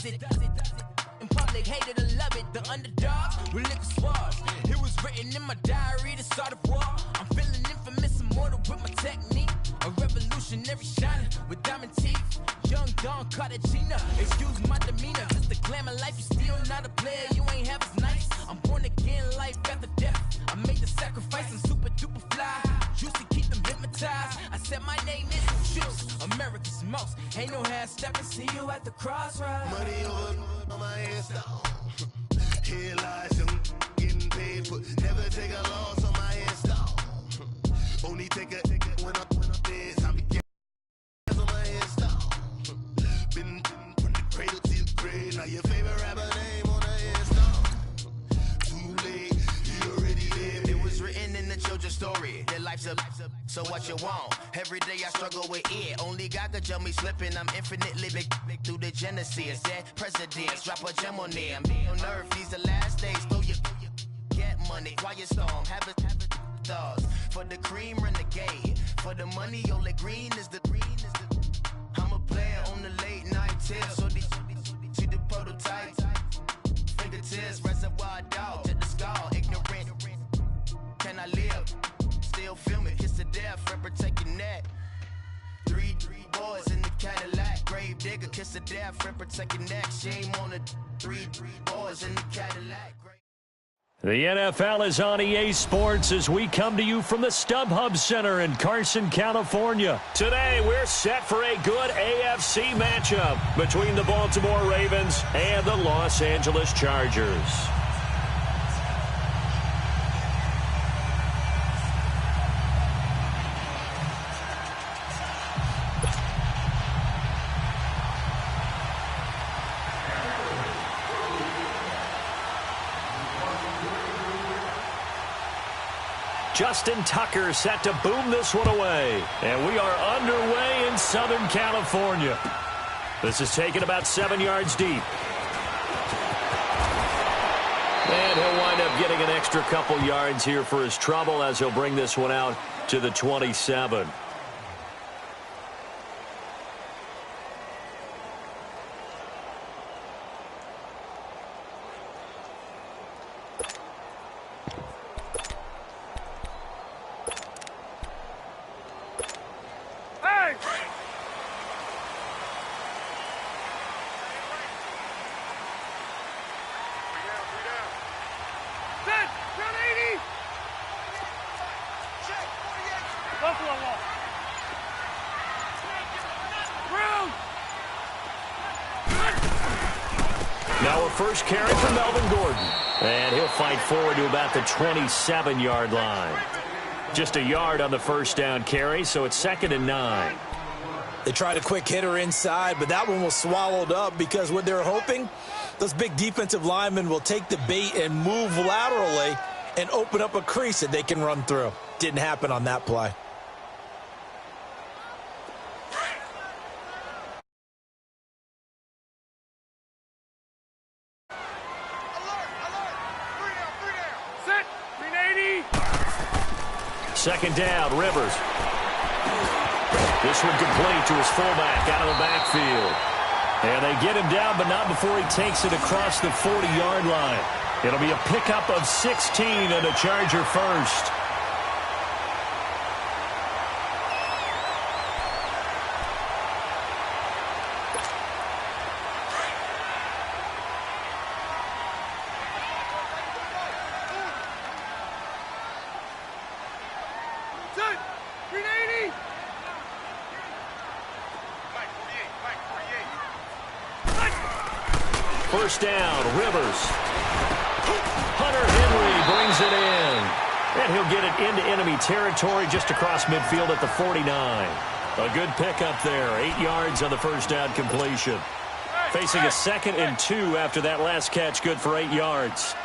does it. In public, hated or love it. The underdog with liquor swabs. It was written in my diary, the start of war. I'm feeling infamous, immortal with my technique. A revolutionary shiner with diamond teeth. Young Don Cartagena, excuse my demeanor. Just the glamour life, you still not a player, you ain't half as nice. I'm born again, life after death. I made the sacrifice, I'm super duper fly. Juicy, keep them hypnotized. I said my name is Juice, America's most. Ain't no half stepping, see you at the crossroads. Money over on my headstone. Here lies them getting paid, but never take a loss on my headstone. Only take a when I'm dead. Time to get on my headstone. Been from the cradle to the grave. Now your favorite rapper name on the headstone. Too late, you already lived. It was written in the children's story. Their life's a so what you want? Every day I struggle with it. Only God could tell me slipping. I'm infinitely big through the genesis. Dead presidents, drop a gem on them. On earth, these the last days. Throw your get money, quiet storm. Have it stars. For the cream, renegade. For the money, only green is the I'm a player on the late night tips. So these see the prototype. Fingertips, reservoir dog. To the skull, ignorant. Can I live? Still film it, kiss to death, friend protect your neck. Three boys in the Cadillac, grave digger, kiss to death, friend protect your neck. Shame on the three boys in the Cadillac. The NFL is on EA Sports as we come to you from the StubHub Center in Carson, California. Today, we're set for a good AFC matchup between the Baltimore Ravens and the Los Angeles Chargers. Justin Tucker set to boom this one away. And we are underway in Southern California. This is taken about 7 yards deep. And he'll wind up getting an extra couple yards here for his trouble as he'll bring this one out to the 27. Now a first carry for Melvin Gordon. And he'll fight forward to about the 27-yard line. Just a yard on the first down carry, so it's 2nd and 9. They tried a quick hitter inside, but that one was swallowed up because what they're hoping, those big defensive linemen will take the bait and move laterally and open up a crease that they can run through. Didn't happen on that play. Second down, Rivers. This one complete to his fullback out of the backfield. And they get him down, but not before he takes it across the 40-yard line. It'll be a pickup of 16 and a Charger first. First down, Rivers. Hunter Henry brings it in. And he'll get it into enemy territory just across midfield at the 49. A good pickup there. 8 yards on the first down completion. Facing a 2nd and 2 after that last catch, good for 8 yards.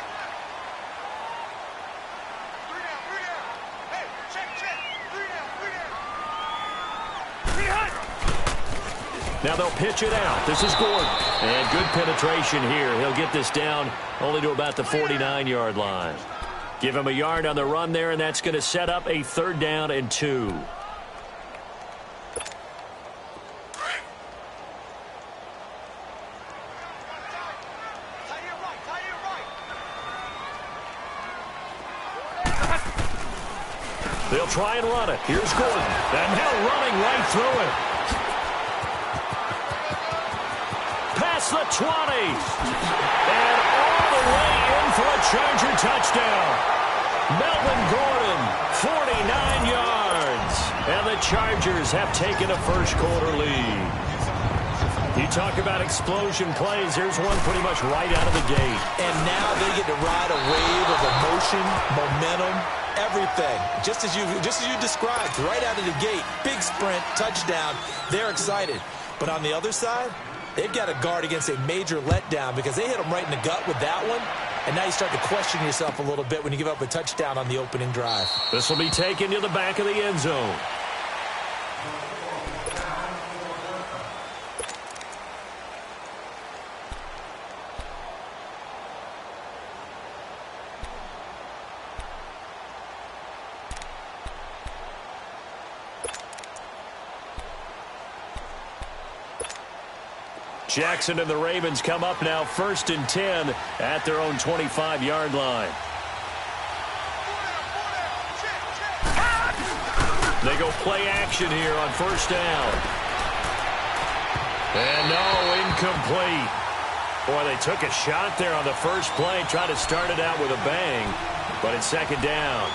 Now they'll pitch it out. This is Gordon. And good penetration here. He'll get this down only to about the 49-yard line. Give him a yard on the run there, and that's going to set up a 3rd down and 2. They'll try and run it. Here's Gordon. And now running right through it. Past the 20. And all the way in for a Charger touchdown. Melvin Gordon, 49 yards. And the Chargers have taken a first-quarter lead. You talk about explosion plays. Here's one pretty much right out of the gate. And now they get to ride a wave of emotion, momentum, everything. Just as you described, right out of the gate. Big sprint, touchdown. They're excited. But on the other side, they've got to guard against a major letdown because they hit them right in the gut with that one. And now you start to question yourself a little bit when you give up a touchdown on the opening drive. This will be taken to the back of the end zone. Jackson and the Ravens come up now 1st and 10 at their own 25-yard line. They go play action here on 1st down. And no, incomplete. Boy, they took a shot there on the first play, tried to start it out with a bang, but it's 2nd down.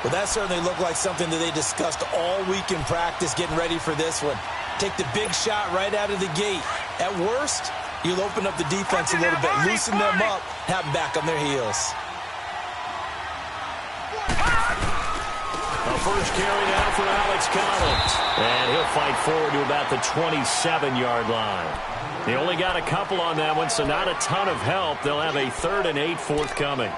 Well, that certainly looked like something that they discussed all week in practice, getting ready for this one. Take the big shot right out of the gate. At worst, you'll open up the defense a little bit, loosen them up, have them back on their heels. A first carry now for Alex Collins. And he'll fight forward to about the 27-yard line. They only got a couple on that one, so not a ton of help. They'll have a 3rd and 8 forthcoming.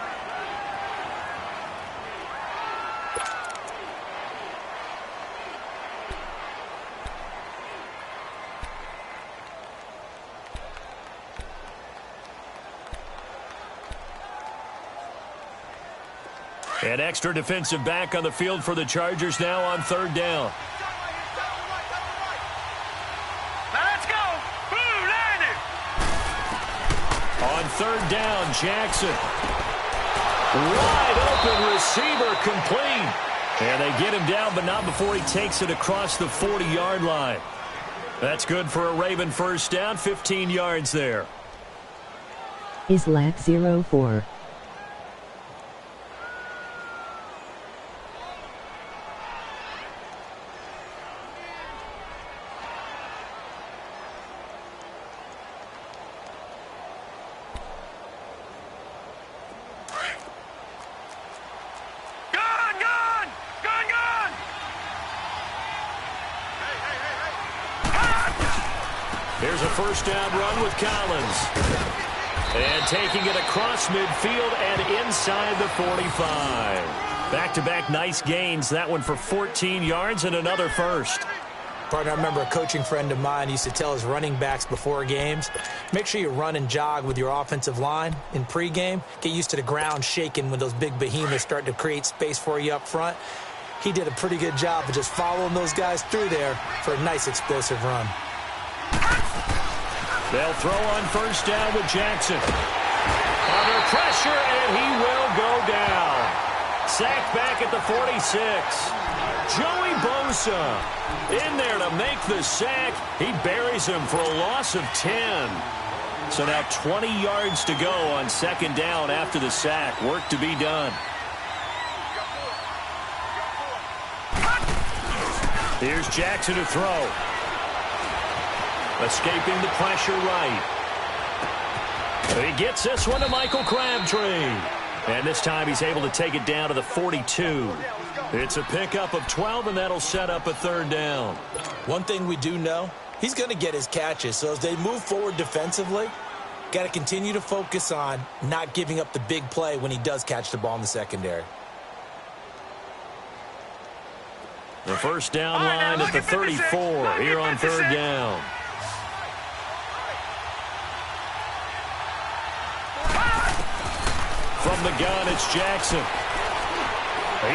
An extra defensive back on the field for the Chargers now on 3rd down. Let's go. Boom, landed. On 3rd down, Jackson. Wide open receiver complete. And they get him down, but not before he takes it across the 40-yard line. That's good for a Raven 1st down, 15 yards there. Islak 04. Here's a 1st down run with Collins. And taking it across midfield and inside the 45. Back-to-back nice gains. That one for 14 yards and another first. Partner, I remember a coaching friend of mine used to tell his running backs before games, make sure you run and jog with your offensive line in pregame. Get used to the ground shaking when those big behemoths start to create space for you up front. He did a pretty good job of just following those guys through there for a nice explosive run. They'll throw on 1st down with Jackson. Under pressure, and he will go down. Sacked back at the 46. Joey Bosa in there to make the sack. He buries him for a loss of 10. So now 20 yards to go on 2nd down after the sack. Work to be done. Here's Jackson to throw. Escaping the pressure right. He gets this one to Michael Crabtree. And this time he's able to take it down to the 42. It's a pickup of 12, and that'll set up a 3rd down. One thing we do know, he's going to get his catches. So as they move forward defensively, got to continue to focus on not giving up the big play when he does catch the ball in the secondary. The 1st down line at the 34 here on 3rd down. From the gun, it's Jackson.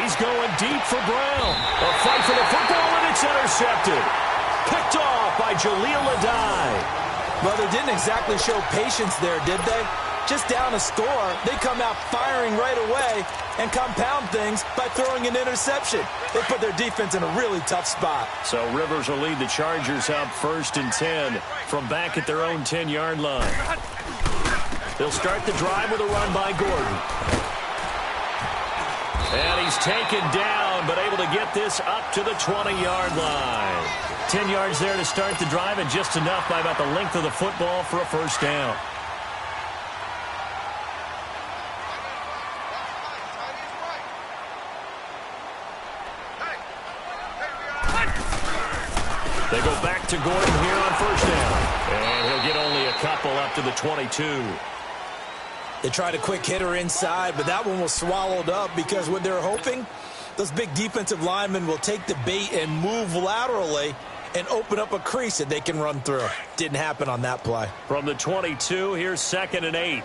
He's going deep for Brown. A fight for the football, and it's intercepted. Picked off by Jaleel Adai. Well, they didn't exactly show patience there, did they? just down a score, they come out firing right away and compound things by throwing an interception. They put their defense in a really tough spot. So Rivers will lead the Chargers up 1st and 10 from back at their own 10-yard line. They'll start the drive with a run by Gordon. And he's taken down, but able to get this up to the 20-yard line. 10 yards there to start the drive, and just enough by about the length of the football for a first down. They go back to Gordon here on first down. And he'll get only a couple up to the 22. They tried a quick hitter inside, but that one was swallowed up because what they're hoping, those big defensive linemen will take the bait and move laterally and open up a crease that they can run through. Didn't happen on that play. From the 22, here's 2nd and 8.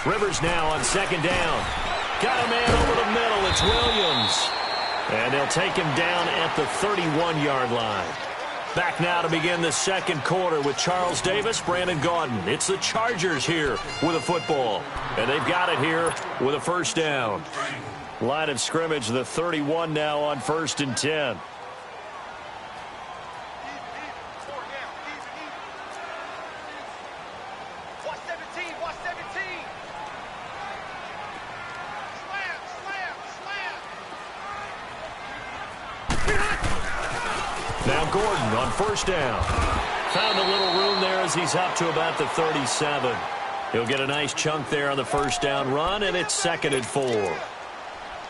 Rivers now on 2nd down. Got a man over the middle. It's Williams. And they'll take him down at the 31-yard line. Back now to begin the second quarter with Charles Davis, Brandon Gaudin. It's the Chargers here with a football. And they've got it here with a first down. Line of scrimmage, the 31 now on 1st and 10. Now Gordon on first down. Found a little room there as he's up to about the 37. He'll get a nice chunk there on the first down run, and it's 2nd and 4.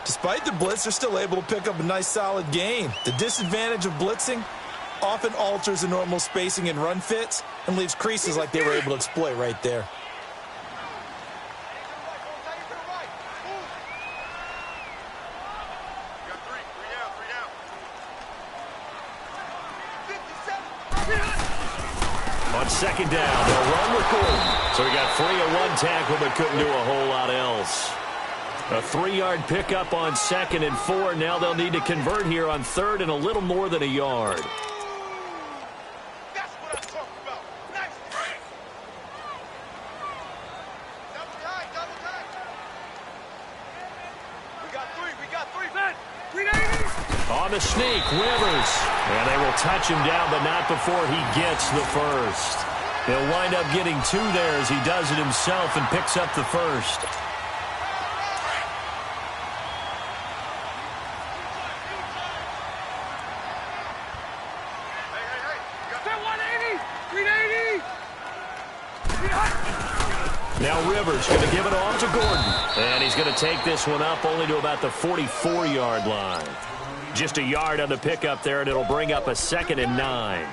Despite the blitz, they're still able to pick up a nice solid gain. The disadvantage of blitzing often alters the normal spacing and run fits and leaves creases like they were able to exploit right there. On 2nd down, they'll run with Gordon. So he got free of one tackle but couldn't do a whole lot else. A 3-yard pickup on 2nd and 4. Now they'll need to convert here on 3rd and a little more than a yard. That's what I'm talking about. Nice. Double time. We got three, man. 380. On the sneak, Rivers. And they will touch him down, but not before he gets the first. He'll wind up getting 2 there as he does it himself and picks up the first. Now Rivers going to give it off to Gordon. And he's going to take this one up only to about the 44-yard line. Just a yard on the pickup there, and it'll bring up a 2nd and 9.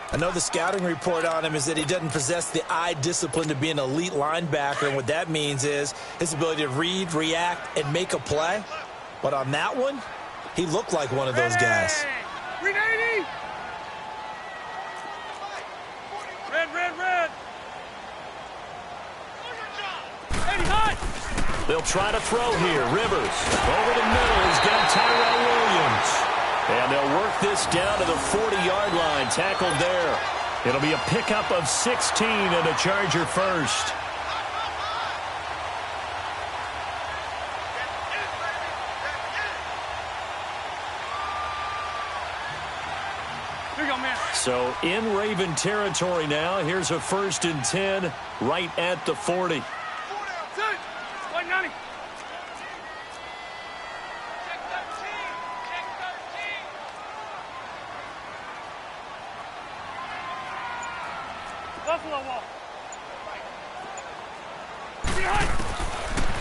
I know the scouting report on him is that he doesn't possess the eye discipline to be an elite linebacker, and what that means is his ability to read, react, and make a play. But on that one, he looked like one of those guys. Red. They'll try to throw here. Rivers over the middle. He's got Tyrell Williams. And they'll work this down to the 40-yard line. Tackled there. It'll be a pickup of 16 and a Charger first. So in Raven territory now. Here's a 1st and 10 right at the 40.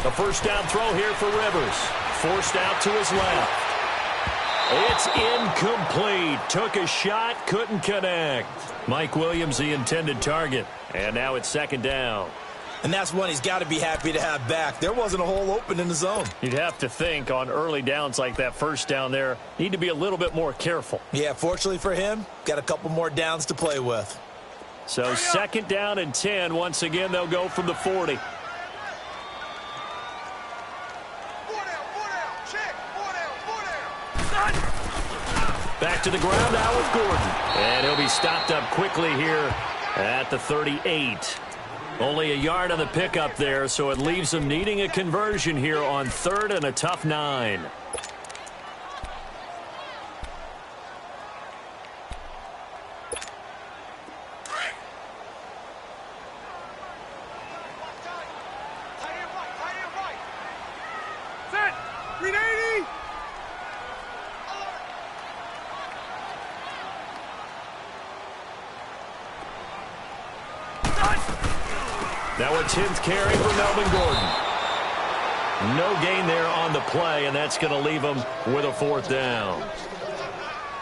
A first down throw here for Rivers. Forced out to his left. It's incomplete. Took a shot, couldn't connect. Mike Williams, the intended target. And now it's 2nd down. And that's one he's got to be happy to have back. There wasn't a hole open in the zone. You'd have to think on early downs like that first down there, need to be a little bit more careful. Yeah, fortunately for him, got a couple more downs to play with. So 2nd down and 10. Once again, they'll go from the 40. Back to the ground now with Gordon. And he'll be stopped up quickly here at the 38. Only a yard on the pickup there, so it leaves them needing a conversion here on 3rd and a tough 9. Now a 10th carry for Melvin Gordon. No gain there on the play, and that's going to leave him with a 4th down.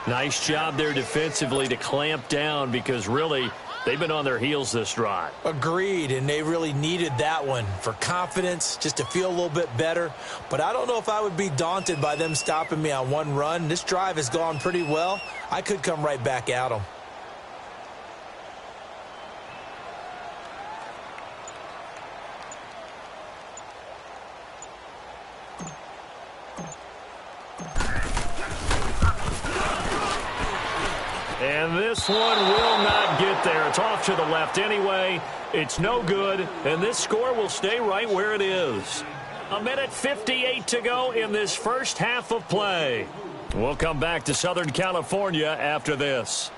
Nice job there defensively to clamp down because really they've been on their heels this drive. Agreed, and they really needed that one for confidence, just to feel a little bit better. But I don't know if I would be daunted by them stopping me on one run. This drive has gone pretty well. I could come right back at them. And this one will not get there. It's off to the left anyway. It's no good, and this score will stay right where it is. 1:58 to go in this first half of play. We'll come back to Southern California after this.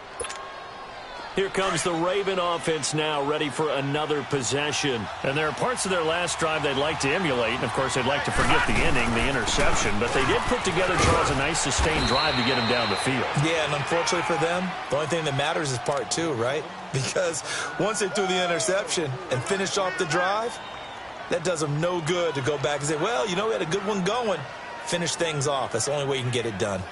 Here comes the Raven offense now, ready for another possession. And there are parts of their last drive they'd like to emulate. And, of course, they'd like to forget the inning, the interception. But they did put together, Charles, a nice sustained drive to get him down the field. Yeah, and unfortunately for them, the only thing that matters is part 2, right? Because once they threw the interception and finished off the drive, that does them no good to go back and say, well, you know, we had a good one going. Finish things off. That's the only way you can get it done.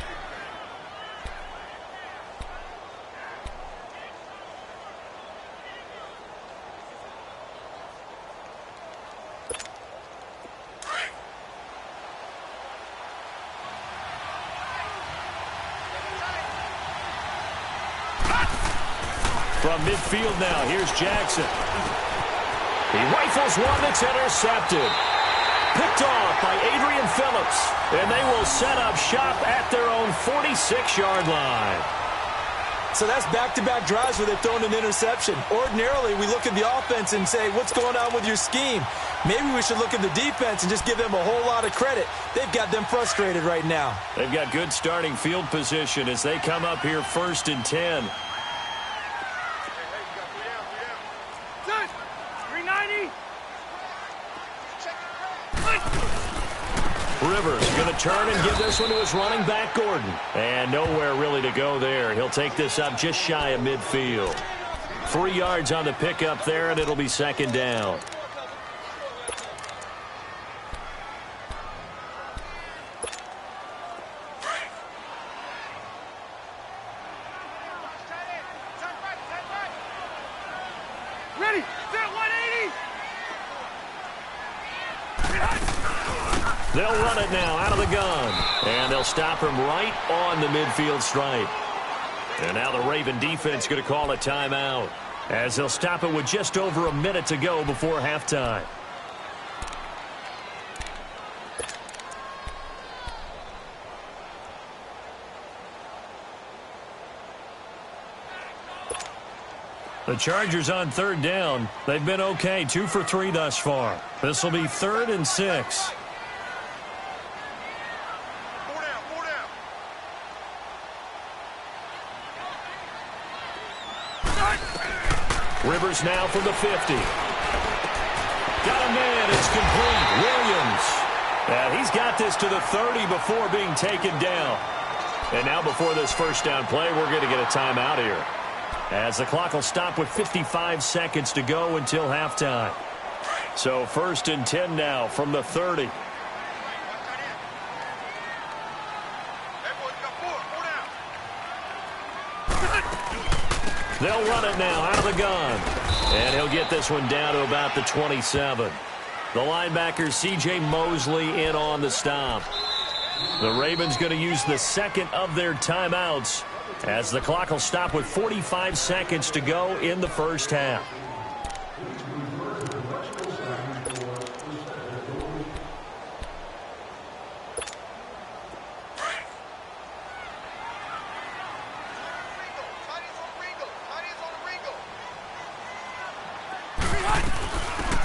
From midfield now, here's Jackson. He rifles one that's intercepted. Picked off by Adrian Phillips. And they will set up shop at their own 46-yard line. So that's back-to-back drives where they've thrown an interception. Ordinarily, we look at the offense and say, what's going on with your scheme? Maybe we should look at the defense and just give them a whole lot of credit. They've got them frustrated right now. They've got good starting field position as they come up here 1st and 10. Rivers going to turn and give this one to his running back, Gordon. And nowhere really to go there. He'll take this up just shy of midfield. 3 yards on the pickup there, and it'll be 2nd down. Ready, set 180. They'll run it now out of the gun. And they'll stop him right on the midfield stripe. And now the Raven defense going to call a timeout as they'll stop it with just over a minute to go before halftime. The Chargers on 3rd down. They've been okay, 2 for 3 thus far. This will be 3rd and 6. Rivers now from the 50. Got a man. It's complete. Williams. And he's got this to the 30 before being taken down. And now before this first down play, we're going to get a timeout here, as the clock will stop with 55 seconds to go until halftime. So 1st and 10 now from the 30. They'll run it now out of the gun. And he'll get this one down to about the 27. The linebacker, C.J. Mosley, in on the stop. The Ravens going to use the 2nd of their timeouts, as the clock will stop with 45 seconds to go in the first half.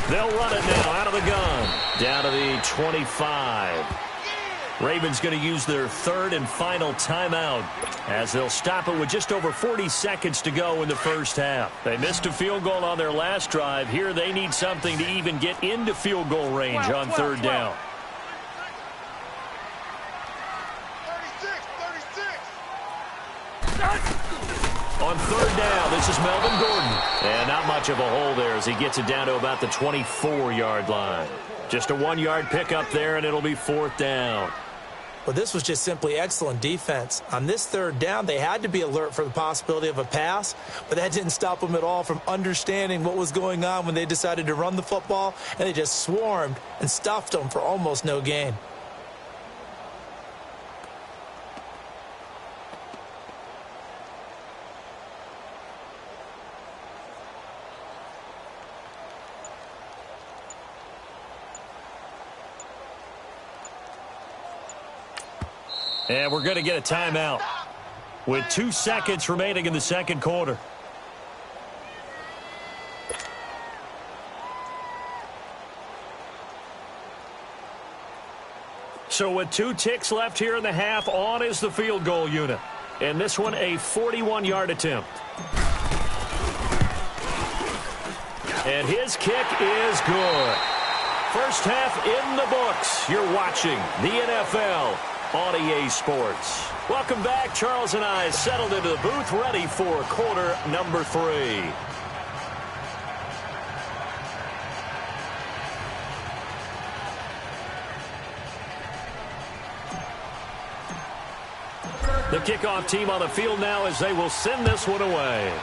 They'll run it now out of the gun. Down to the 25. Ravens going to use their third and final timeout as they'll stop it with just over 40 seconds to go in the first half. They missed a field goal on their last drive. Here they need something to even get into field goal range on third down. 36. On third down, this is Melvin Gordon. And not much of a hole there as he gets it down to about the 24-yard line. Just a 1-yard pickup there, and it'll be fourth down. Well, this was just simply excellent defense. On this third down, they had to be alert for the possibility of a pass, but that didn't stop them at all from understanding what was going on when they decided to run the football, and they just swarmed and stuffed them for almost no gain. And we're going to get a timeout with 2 seconds remaining in the second quarter. So with 2 ticks left here in the half, on is the field goal unit. And this one, a 41-yard attempt. And his kick is good. First half in the books. You're watching the NFL on EA Sports. Welcome back. Charles and I settled into the booth, ready for quarter number 3. The kickoff team on the field now as they will send this one away.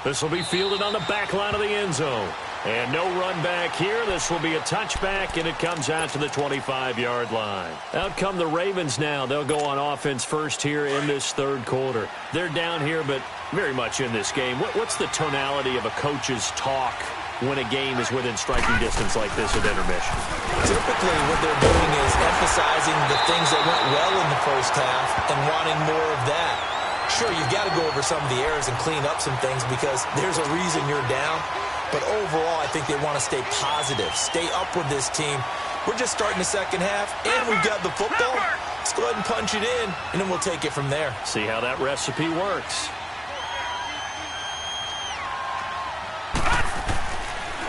This will be fielded on the back line of the end zone. And no run back here. This will be a touchback, and it comes out to the 25-yard line. Out come the Ravens now. They'll go on offense first here in this third quarter. They're down here, but very much in this game. What's the tonality of a coach's talk when a game is within striking distance like this at intermission? Typically, what they're doing is emphasizing the things that went well in the first half and wanting more of that. Sure, you've got to go over some of the errors and clean up some things because there's a reason you're down. But overall, I think they want to stay positive, stay up with this team. We're just starting the second half, and we've got the football. Let's go ahead and punch it in, and then we'll take it from there. See how that recipe works.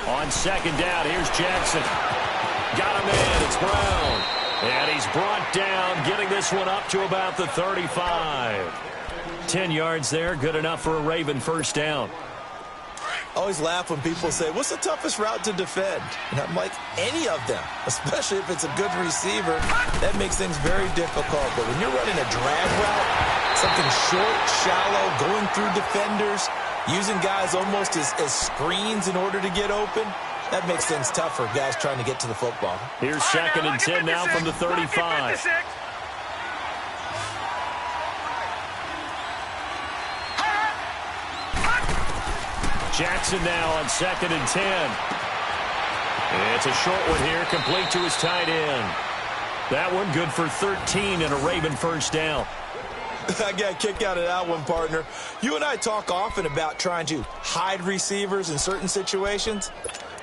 On second down, here's Jackson. Got him in. It's Brown. And he's brought down, getting this one up to about the 35. 10 yards there, good enough for a Raven first down. I always laugh when people say, what's the toughest route to defend? And I'm like, any of them, especially if it's a good receiver. That makes things very difficult. But when you're running a drag route, something short, shallow, going through defenders, using guys almost as screens in order to get open, that makes things tough for guys trying to get to the football. Here's second and 10 now from the 35. Jackson now on second and 10. And it's a short one here, complete to his tight end. That one good for 13 and a Raven first down. I got a kick out of that one, partner. You and I talk often about trying to hide receivers in certain situations,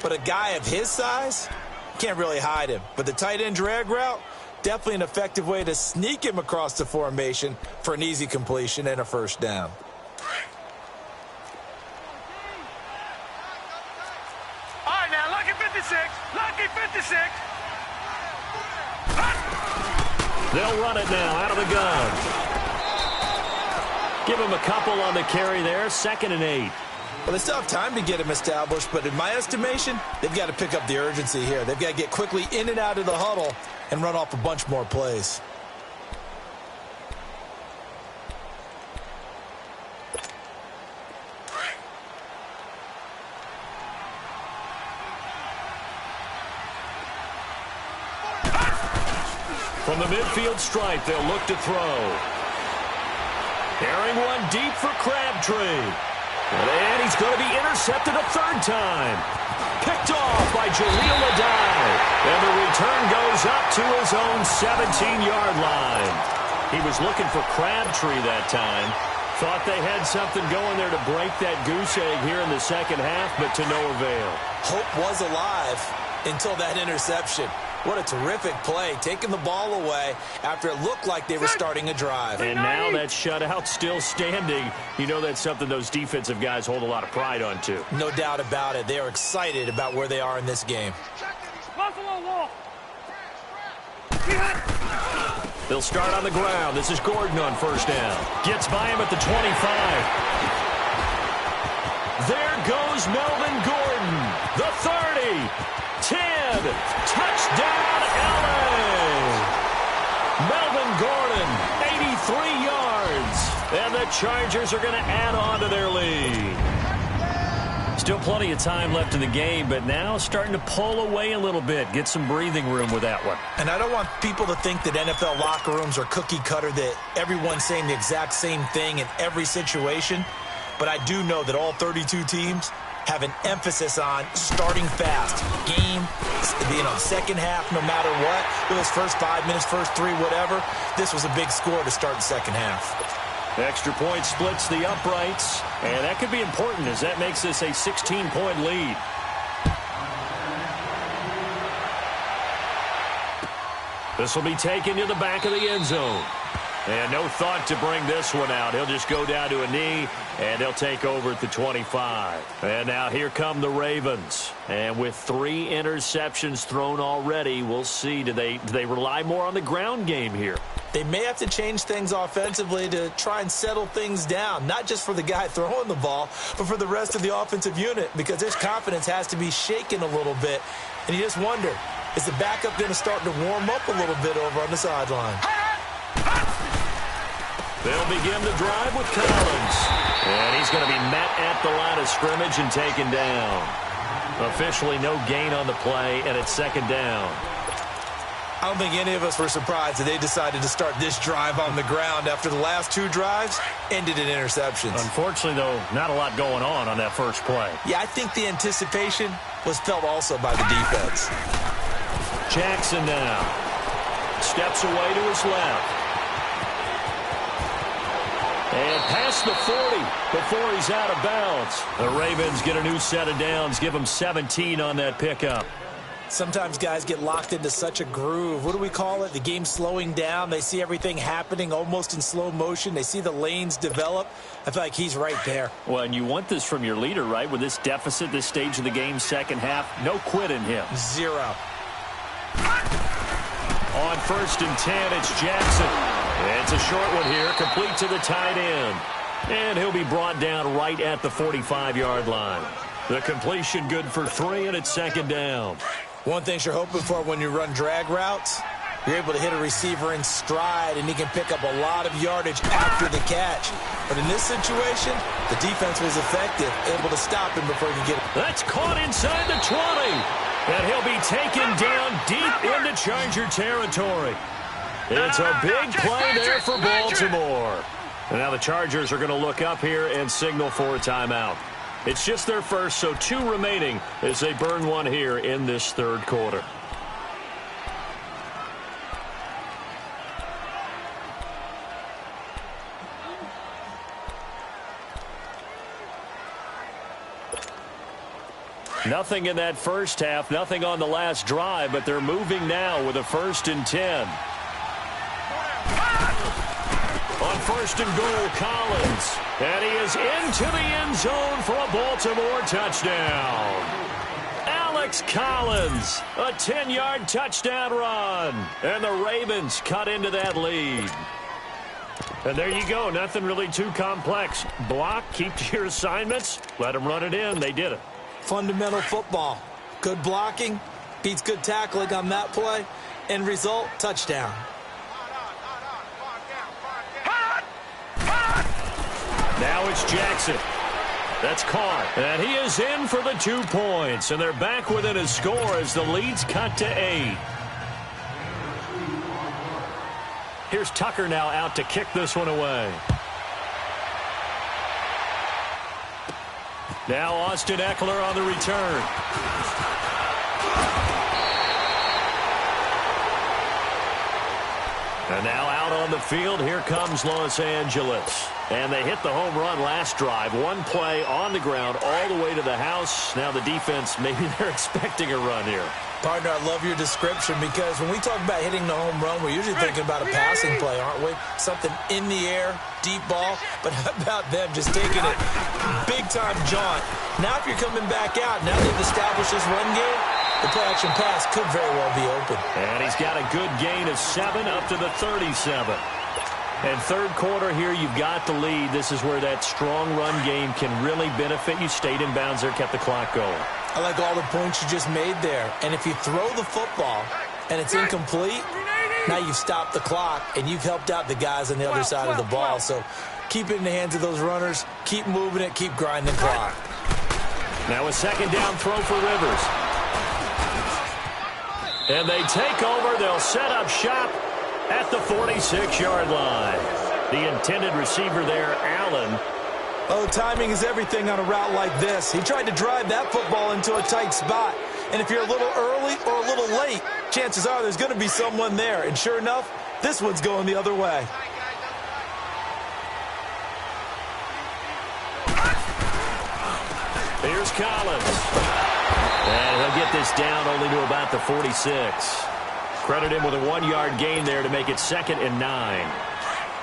but a guy of his size, can't really hide him. But the tight end drag route, definitely an effective way to sneak him across the formation for an easy completion and a first down. All right, now, lucky 56. Lucky 56. They'll run it now out of the gun. Give him a couple on the carry there, 2nd and 8. Well, they still have time to get him established, but in my estimation, they've got to pick up the urgency here. They've got to get quickly in and out of the huddle and run off a bunch more plays. From the midfield stripe, they'll look to throw. Carrying one deep for Crabtree. And he's going to be intercepted a third time. Picked off by Jaleel Adai. And the return goes up to his own 17-yard line. He was looking for Crabtree that time. Thought they had something going there to break that goose egg here in the second half, but to no avail. Hope was alive until that interception. What a terrific play, taking the ball away after it looked like they were starting a drive. And now that shutout still standing. You know that's something those defensive guys hold a lot of pride on, too. No doubt about it. They are excited about where they are in this game. They'll start on the ground. This is Gordon on first down. Gets by him at the 25. There goes Melvin Gordon. The 30. 10. Touchdown, LA. Melvin Gordon, 83 yards. And the Chargers are going to add on to their lead. Still plenty of time left in the game, but now starting to pull away a little bit. Get some breathing room with that one. And I don't want people to think that NFL locker rooms are cookie cutter, that everyone's saying the exact same thing in every situation. But I do know that all 32 teams have an emphasis on starting fast. Game, second half, no matter what. Those first 5 minutes, first 3, whatever. This was a big score to start the second half. Extra point splits the uprights, and that could be important as that makes this a 16-point lead. This will be taken to the back of the end zone. And no thought to bring this one out. He'll just go down to a knee, and they'll take over at the 25. And now here come the Ravens. And with 3 interceptions thrown already, we'll see. Do they rely more on the ground game here? They may have to change things offensively to try and settle things down, not just for the guy throwing the ball, but for the rest of the offensive unit, because his confidence has to be shaken a little bit. And you just wonder, is the backup going to start to warm up a little bit over on the sideline? They'll begin the drive with Collins. And he's going to be met at the line of scrimmage and taken down. Officially no gain on the play, and it's second down. I don't think any of us were surprised that they decided to start this drive on the ground after the last 2 drives ended in interceptions. Unfortunately, though, not a lot going on that first play. Yeah, I think the anticipation was felt also by the defense. Jackson now steps away to his left. And past the 40 before he's out of bounds. The Ravens get a new set of downs, give them 17 on that pickup. Sometimes guys get locked into such a groove. What do we call it? The game's slowing down. They see everything happening almost in slow motion. They see the lanes develop. I feel like he's right there. Well, and you want this from your leader, right? With this deficit, this stage of the game, second half, no quit in him. 0. On first and 10, it's Jackson. It's a short one here, complete to the tight end. And he'll be brought down right at the 45-yard line. The completion good for 3, and it's second down. One thing you're hoping for when you run drag routes, you're able to hit a receiver in stride, and he can pick up a lot of yardage after the catch. But in this situation, the defense was effective, able to stop him before he could get it. That's caught inside the 20. And he'll be taken down deep into Charger territory. It's a big play there for Baltimore. And now the Chargers are going to look up here and signal for a timeout. It's just their first, so 2 remaining as they burn one here in this third quarter. Nothing in that first half, nothing on the last drive, but they're moving now with a first and 10. On first and goal, Collins. And he is into the end zone for a Baltimore touchdown. Alex Collins, a 10-yard touchdown run. And the Ravens cut into that lead. And there you go, nothing really too complex. Block, keep to your assignments, let them run it in. They did it. Fundamental football. Good blocking beats good tackling on that play. End result, touchdown. Now it's Jackson. That's caught. And he is in for the 2 points. And they're back within a score as the lead's cut to 8. Here's Tucker now out to kick this one away. Now Austin Eckler on the return. And now out on the field, here comes Los Angeles. And they hit the home run last drive. One play on the ground all the way to the house. Now the defense, maybe they're expecting a run here. Partner, I love your description because when we talk about hitting the home run, we're usually thinking about a passing play, aren't we? Something in the air, deep ball. But how about them just taking it big-time jaunt? Now if you're coming back out, now they've established this run game, the play-action pass could very well be open. And he's got a good gain of 7 up to the 37. And third quarter here, you've got the lead. This is where that strong run game can really benefit you. Stayed in bounds there, kept the clock going. I like all the points you just made there. And if you throw the football and it's incomplete, now you've stopped the clock and you've helped out the guys on the other side of the ball. So keep it in the hands of those runners. Keep moving it. Keep grinding the clock. Now a second down throw for Rivers. And they take over. They'll set up shop at the 46-yard line. The intended receiver there, Allen. Oh, timing is everything on a route like this. He tried to drive that football into a tight spot. And if you're a little early or a little late, chances are there's going to be someone there. And sure enough, this one's going the other way. Here's Collins. And he'll get this down only to about the 46. Credit him with a 1-yard gain there to make it 2nd and 9.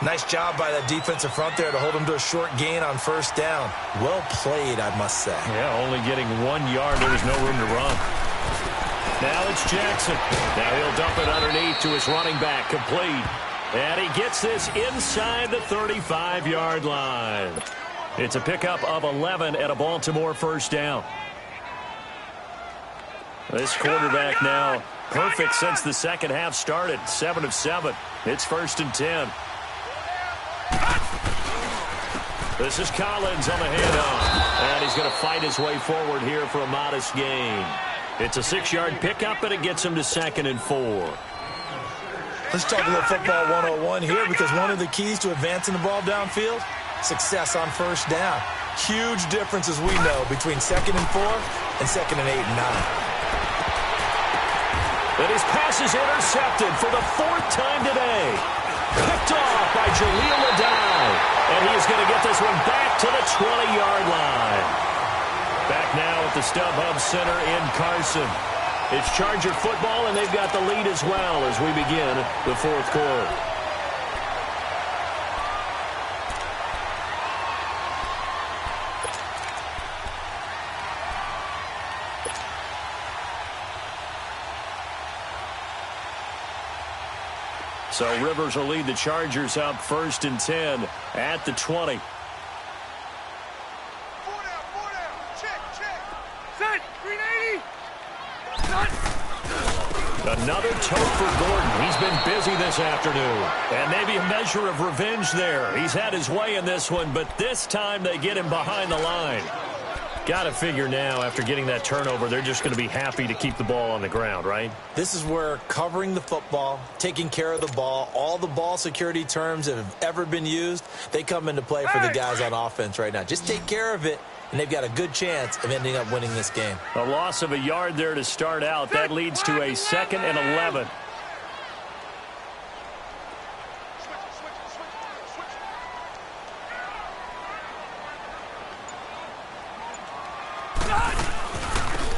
Nice job by that defensive front there to hold him to a short gain on first down. Well played, I must say. Yeah, only getting 1 yard. There was no room to run. Now it's Jackson. Now he'll dump it underneath to his running back. Complete. And he gets this inside the 35-yard line. It's a pickup of 11 at a Baltimore first down. This quarterback now perfect since the second half started. 7 of 7. It's 1st and 10. This is Collins on the handoff. And he's going to fight his way forward here for a modest gain. It's a 6-yard pickup, and it gets him to 2nd and 4. Let's talk a little football 101 here, because one of the keys to advancing the ball downfield, success on first down. Huge differences we know between 2nd and 4 and 2nd and 8 and 9. And his pass is intercepted for the 4th time today. Picked off by Jaleel Adai. And he is going to get this one back to the 20-yard line. Back now at the StubHub Center in Carson. It's Charger football, and they've got the lead as well as we begin the 4th quarter. So Rivers will lead the Chargers up 1st and 10 at the 20. Another toe for Gordon. He's been busy this afternoon. And maybe a measure of revenge there. He's had his way in this one, but this time they get him behind the line. Got to figure now, after getting that turnover, they're just going to be happy to keep the ball on the ground, right? This is where covering the football, taking care of the ball, all the ball security terms that have ever been used, they come into play for the guys on offense right now. Just take care of it, and they've got a good chance of ending up winning this game. A loss of a yard there to start out. That leads to a 2nd and 11.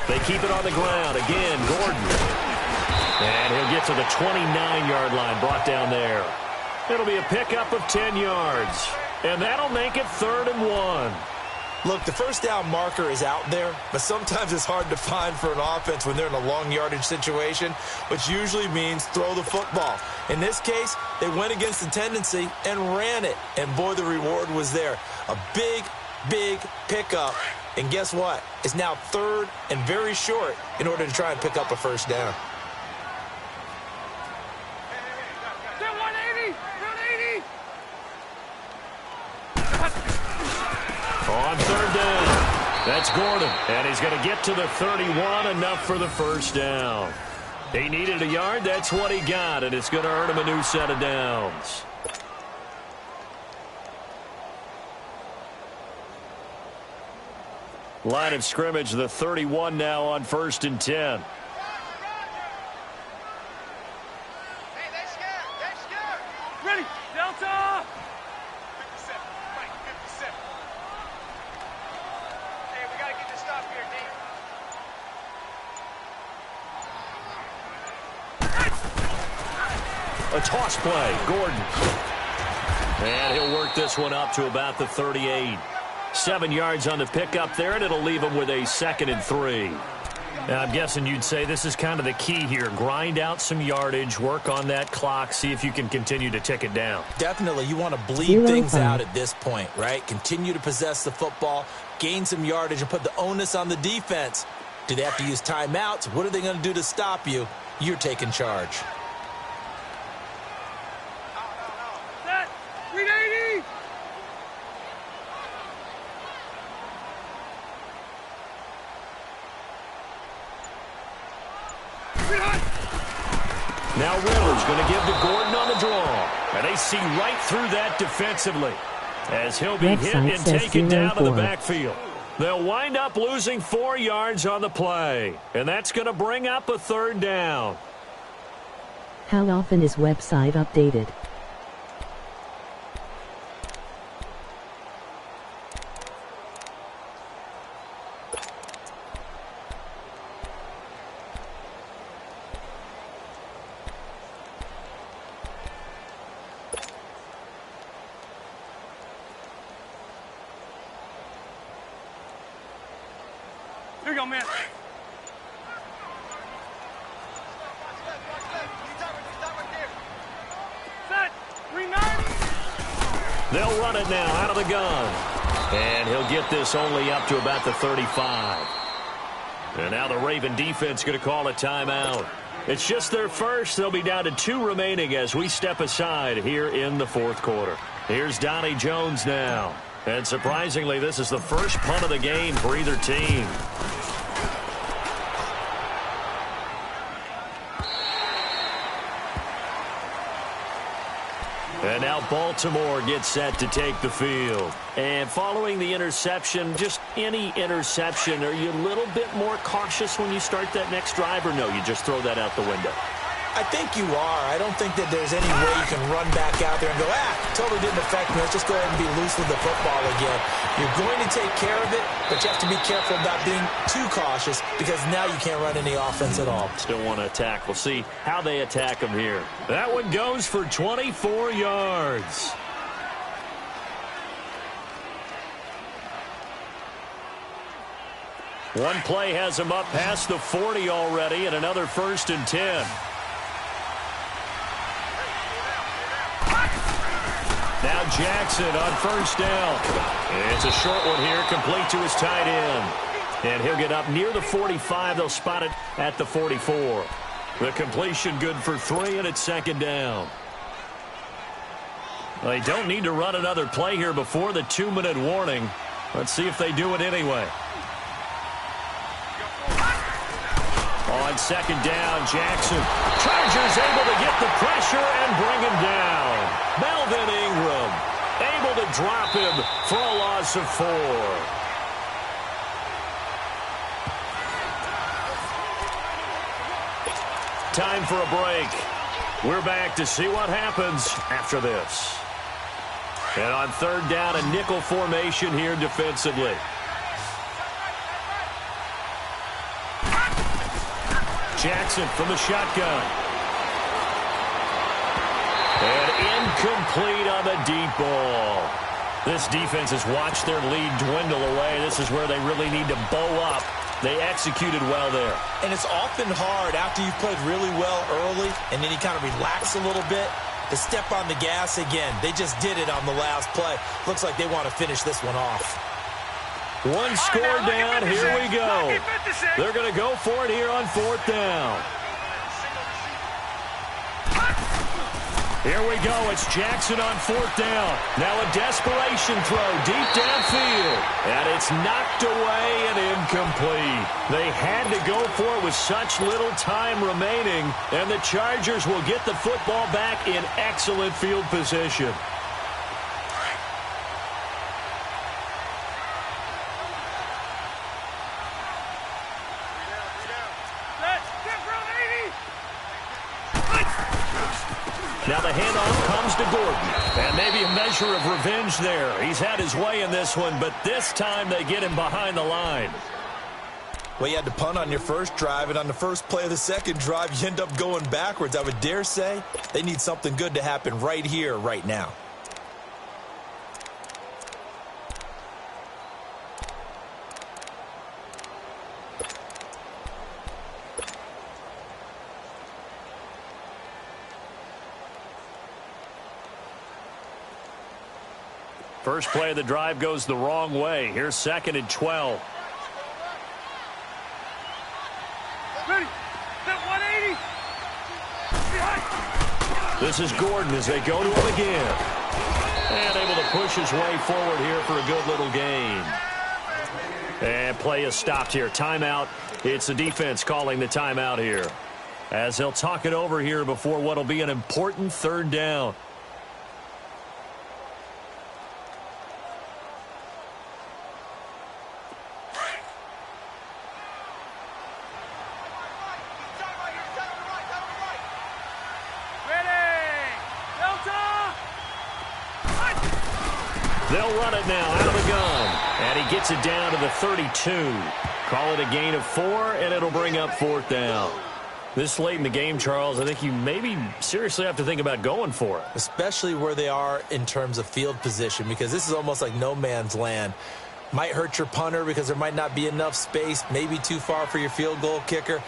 They keep it on the ground. Again, Gordon. And he'll get to the 29-yard line, brought down there. It'll be a pickup of 10 yards. And that'll make it 3rd and 1. Look, the first down marker is out there, but sometimes it's hard to find for an offense when they're in a long yardage situation, which usually means throw the football. In this case, they went against the tendency and ran it. And boy, the reward was there. A big, big pickup. And guess what? It's now 3rd and very short in order to try and pick up a first down. On 3rd down, that's Gordon. And he's going to get to the 31, enough for the first down. He needed a yard. That's what he got, and it's going to earn him a new set of downs. Line of scrimmage, the 31 now on 1st and 10. Hey, they scared. Ready, Delta! A toss play, Gordon. And he'll work this one up to about the 38. 7 yards on the pickup there, and it'll leave him with a 2nd and 3. Now, I'm guessing you'd say this is kind of the key here. Grind out some yardage, work on that clock, see if you can continue to tick it down. Definitely. You want to bleed things out at this point, right? Continue to possess the football, gain some yardage, and put the onus on the defense. Do they have to use timeouts? What are they going to do to stop you? You're taking charge. Set. 380. Now Riller's going to give to Gordon on the draw. And they see right through that defensively as he'll be hit and taken down to the backfield. They'll wind up losing 4 yards on the play. And that's going to bring up a 3rd down. How often is website updated? Here you go, man. Set. 390. They'll run it now out of the gun. And he'll get this only up to about the 35. And now the Raven defense going to call a timeout. It's just their first. They'll be down to 2 remaining as we step aside here in the 4th quarter. Here's Donnie Jones now. And surprisingly, this is the first punt of the game for either team. And now Baltimore gets set to take the field. And following the interception, just any interception, are you a little bit more cautious when you start that next drive, or no, you just throw that out the window? I think you are. I don't think that there's any way you can run back out there and go, totally didn't affect me. Let's just go ahead and be loose with the football again. You're going to take care of it, but you have to be careful about being too cautious because now you can't run any offense at all. Still want to attack. We'll see how they attack him here. That one goes for 24 yards. One play has him up past the 40 already, and another 1st and 10. Now Jackson on 1st down. It's a short one here, complete to his tight end. And he'll get up near the 45. They'll spot it at the 44. The completion good for 3, and it's 2nd down. They don't need to run another play here before the 2-minute warning. Let's see if they do it anyway. On 2nd down, Jackson. Chargers able to get the pressure and bring him down. Melvin Ingram able to drop him for a loss of 4. Time for a break. We're back to see what happens after this. And on 3rd down, a nickel formation here defensively. Jackson from the shotgun. And incomplete on the deep ball. This defense has watched their lead dwindle away. This is where they really need to bow up. They executed well there. And it's often hard after you've played really well early and then you kind of relax a little bit to step on the gas again. They just did it on the last play. Looks like they want to finish this one off. One score down. Here we go. They're going to go for it here on 4th down. Here we go. It's Jackson on 4th down. Now a desperation throw deep downfield. And it's knocked away and incomplete. They had to go for it with such little time remaining. And the Chargers will get the football back in excellent field position. Now the handoff comes to Gordon. And maybe a measure of revenge there. He's had his way in this one, but this time they get him behind the line. Well, you had to punt on your first drive, and on the first play of the second drive, you end up going backwards. I would dare say they need something good to happen right here, right now. First play of the drive goes the wrong way. Here's 2nd and 12. Ready. Set 180. Behind. This is Gordon as they go to him again. And able to push his way forward here for a good little gain. And play is stopped here. Timeout. It's the defense calling the timeout here, as they'll talk it over here before what will be an important 3rd down. They'll run it now out of the gun. And he gets it down to the 32. Call it a gain of 4, and it'll bring up 4th down. This late in the game, Charles, I think you maybe seriously have to think about going for it. Especially where they are in terms of field position, because this is almost like no man's land. Might hurt your punter because there might not be enough space, maybe too far for your field goal kicker.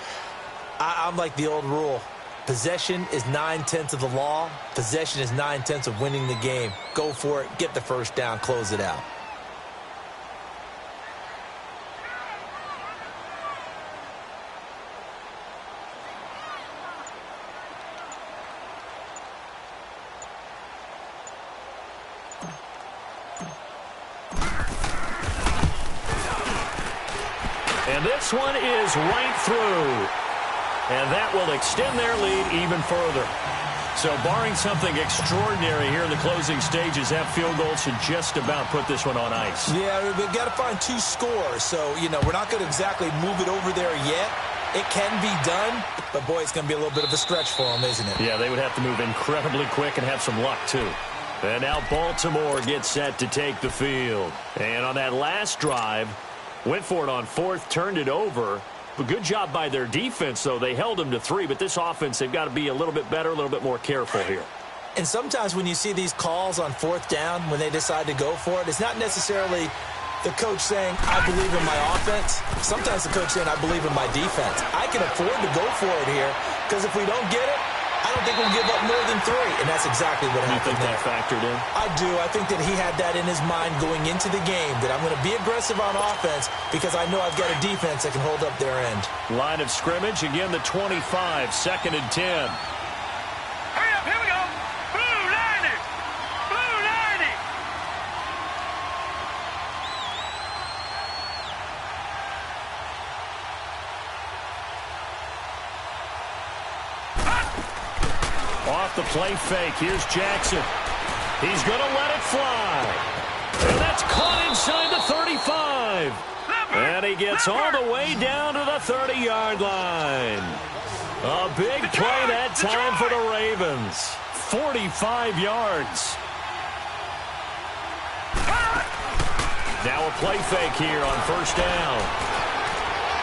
I'm like the old rule. Possession is 9/10 of the law. Possession is 9/10 of winning the game. Go for it. Get the first down. Close it out. And this one is right through. And that will extend their lead even further. So barring something extraordinary here in the closing stages, that field goal should just about put this one on ice. Yeah, we've got to find 2 scores. So, we're not going to exactly move it over there yet. It can be done, but, boy, it's going to be a little bit of a stretch for them, isn't it? Yeah, they would have to move incredibly quick and have some luck, too. And now Baltimore gets set to take the field. And on that last drive, went for it on 4th, turned it over. But good job by their defense, though. They held them to 3, but this offense, they've got to be a little bit better, a little bit more careful here. And sometimes when you see these calls on 4th down, when they decide to go for it, it's not necessarily the coach saying, I believe in my offense. Sometimes the coach saying, I believe in my defense. I can afford to go for it here, because if we don't get it, I don't think we'll give up more than 3. And that's exactly what happened there. You think that factored in? I do. I think that he had that in his mind going into the game, that I'm going to be aggressive on offense because I know I've got a defense that can hold up their end. Line of scrimmage, again the 25, 2nd and 10. Hurry up, here we go. Blue 90. Blue 90. Off the play fake, here's Jackson. He's going to let it fly. And that's caught inside the 35. And he gets all the way down to the 30-yard line. A big play that time for the Ravens. 45 yards. Now a play fake here on 1st down.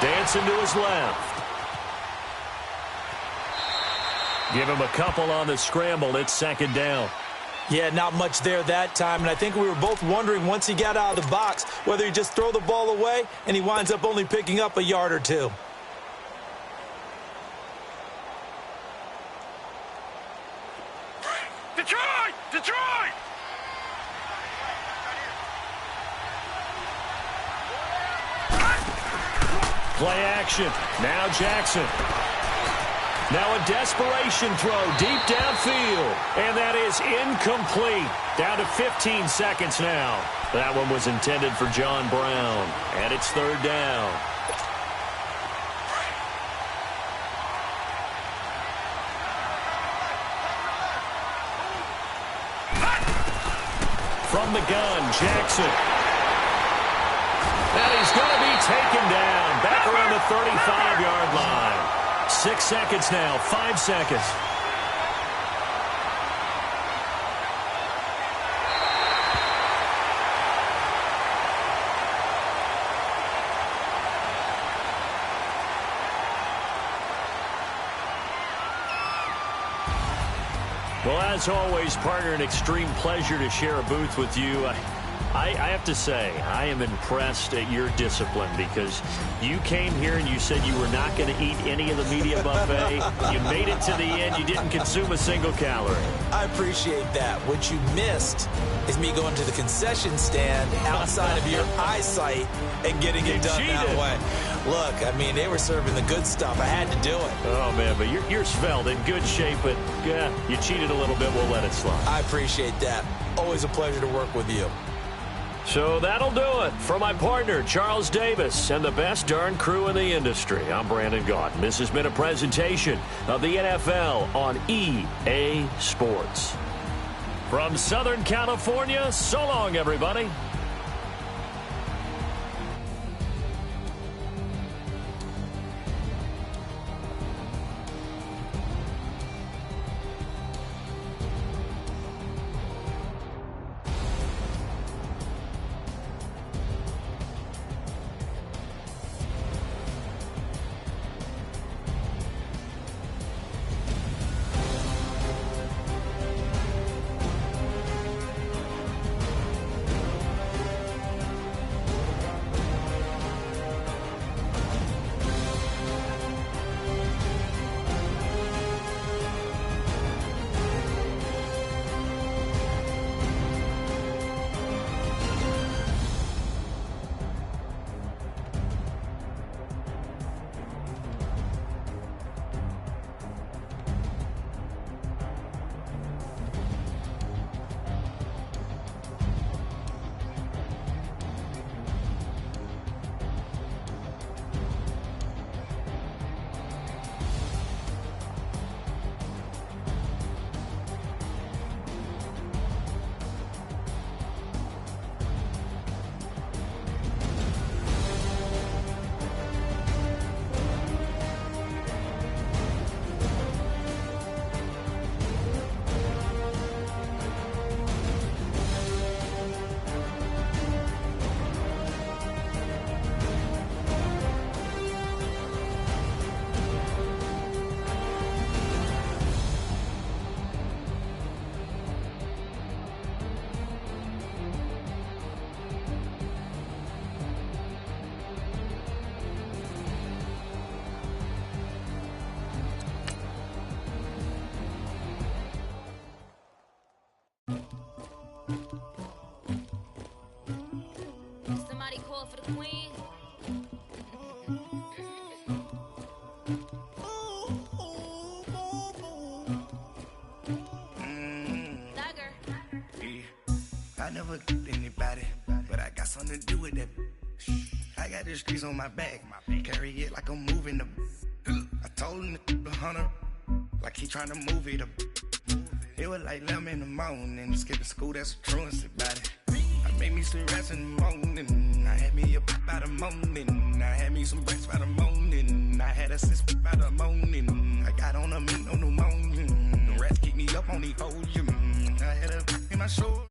Dancing to his left. Give him a couple on the scramble. It's 2nd down. Yeah, not much there that time. And I think we were both wondering once he got out of the box whether he just throw the ball away and he winds up only picking up a yard or 2. Detroit! Detroit! Play action. Now Jackson. Now a desperation throw deep downfield. And that is incomplete. Down to 15 seconds now. That one was intended for John Brown. And it's 3rd down. From the gun, Jackson. And he's going to be taken down. Back around the 35-yard line. 6 seconds now, 5 seconds. Well, as always, partner, an extreme pleasure to share a booth with you. I have to say, I am impressed at your discipline because you came here and you said you were not going to eat any of the media buffet. You made it to the end. You didn't consume a single calorie. I appreciate that. What you missed is me going to the concession stand outside of your eyesight and getting it done that way. Look, I mean, they were serving the good stuff. I had to do it. Oh, man, but you're svelte, in good shape, but yeah, you cheated a little bit. We'll let it slide. I appreciate that. Always a pleasure to work with you. So that'll do it for my partner, Charles Davis, and the best darn crew in the industry. I'm Brandon Gaudin. This has been a presentation of the NFL on EA Sports. From Southern California, so long, everybody. Somebody call for the queen. I never killed anybody, but I got something to do with that. I got the streets on my back, carry it like I'm moving the. I told him the hunter, like he trying to move it up. It was like 11 in the morning, skipping school, that's a truancy about it. I made me some rats in the morning, I had me a pop by the morning, I had me some breaks by the morning, I had a sis by the morning, I got on a meat on the morning, the rats keep me up on the podium, I had a in my shoulder.